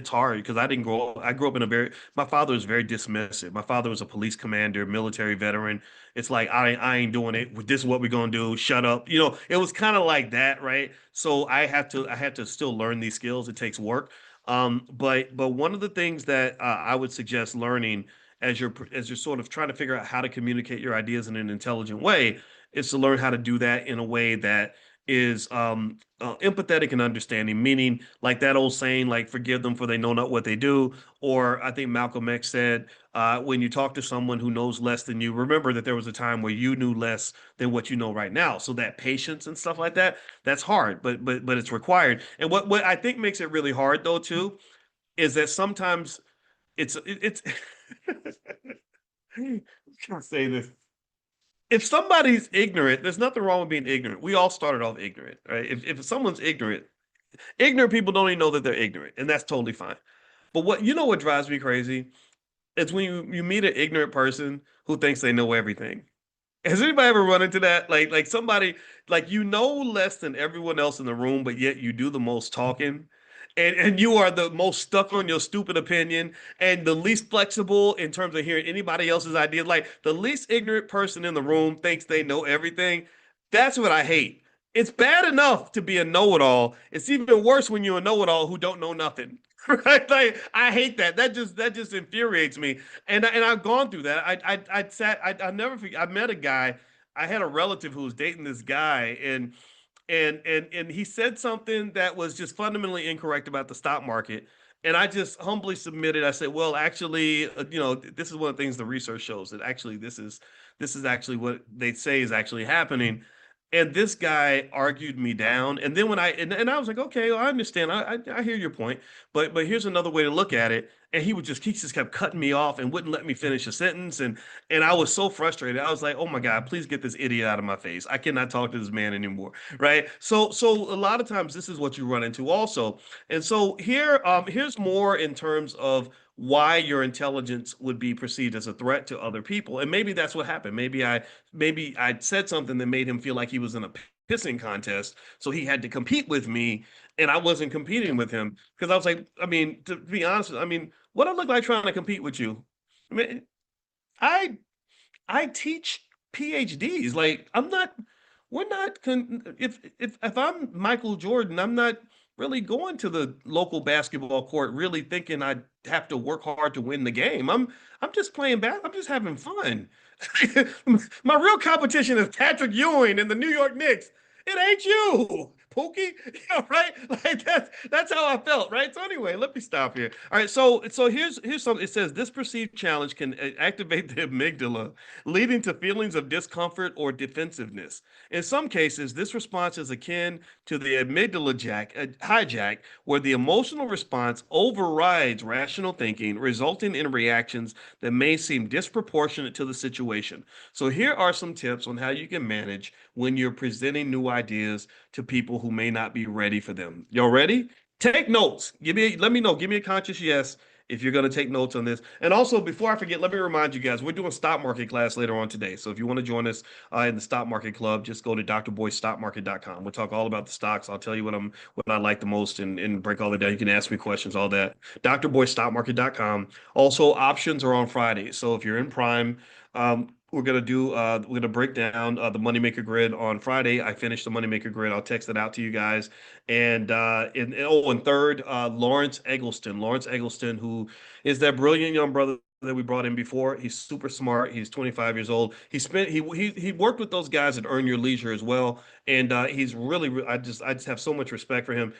it's hard because I grew up in my father was very dismissive. My father was a police commander, military veteran. It's like, I ain't doing it. This is what we're going to do. Shut up. It was kind of like that, right? So I had to still learn these skills. It takes work. But one of the things that I would suggest learning as you're sort of trying to figure out how to communicate your ideas in an intelligent way is to learn how to do that in a way that is empathetic and understanding, meaning like that old saying, like forgive them for they know not what they do. Or I think Malcolm X said, when you talk to someone who knows less than you, remember that there was a time where you knew less than what you know right now. So that patience and stuff like that, that's hard, but it's required. And what I think makes it really hard though too is that sometimes it's I'm gonna say this. If somebody's ignorant, there's nothing wrong with being ignorant. We all started off ignorant, right? If someone's ignorant, ignorant people don't even know that they're ignorant, and that's totally fine. But what drives me crazy is when you meet an ignorant person who thinks they know everything. Has anybody ever run into that? Like somebody like you know less than everyone else in the room, but yet you do the most talking. And you are the most stuck on your stupid opinion and the least flexible in terms of hearing anybody else's ideas. Like the least ignorant person in the room thinks they know everything. That's what I hate. It's bad enough to be a know-it-all. It's even worse when you're a know-it-all who don't know nothing. Right? Like I hate that. That just infuriates me. And I've gone through that. I never forget. I met a guy. I had a relative who was dating this guy, and he said something that was just fundamentally incorrect about the stock market. And I just humbly submitted. I said, "Well, actually, this is one of the things the research shows that actually this is actually what they say is actually happening." And this guy argued me down. And then and I was like, okay, well, I understand. I hear your point, but here's another way to look at it. And he just kept cutting me off and wouldn't let me finish a sentence. And I was so frustrated. I was like, oh my God, please get this idiot out of my face. I cannot talk to this man anymore. Right. So a lot of times this is what you run into also. And so here's more in terms of why your intelligence would be perceived as a threat to other people. And maybe that's what happened. Maybe I said something that made him feel like he was in a pissing contest, so he had to compete with me, and I wasn't competing with him because I was like, I mean, to be honest, I mean, what I look like trying to compete with you? I mean, I I teach PhDs. Like I'm not, we're not. If I'm Michael Jordan, I'm not really going to the local basketball court really thinking I have to work hard to win the game. I'm just playing back. I'm just having fun. My real competition is Patrick Ewing and the New York Knicks. It ain't you, Pookie. Right? Like that's how I felt, right? So anyway, let me stop here. All right, so here's something. It says this perceived challenge can activate the amygdala, leading to feelings of discomfort or defensiveness. In some cases, this response is akin to the hijack, where the emotional response overrides rational thinking, resulting in reactions that may seem disproportionate to the situation. So here are some tips on how you can manage when you're presenting new ideas to people who may not be ready for them. Y'all ready? Take notes. Let me know. Give me a conscious yes if you're going to take notes on this. And also, before I forget, let me remind you guys, we're doing stock market class later on today. So if you want to join us in the stock market club, just go to drboystockmarket.com. We'll talk all about the stocks. I'll tell you what I like the most and break all that down. You can ask me questions, all that. drboystockmarket.com. Also, options are on Friday. So if you're in Prime, we're gonna break down the moneymaker grid on Friday. I finished the moneymaker grid. I'll text it out to you guys. And third, Lawrence Eggleston. Lawrence Eggleston, who is that brilliant young brother that we brought in before. He's super smart. He's 25 years old. He worked with those guys at Earn Your Leisure as well. And he's really I just have so much respect for him.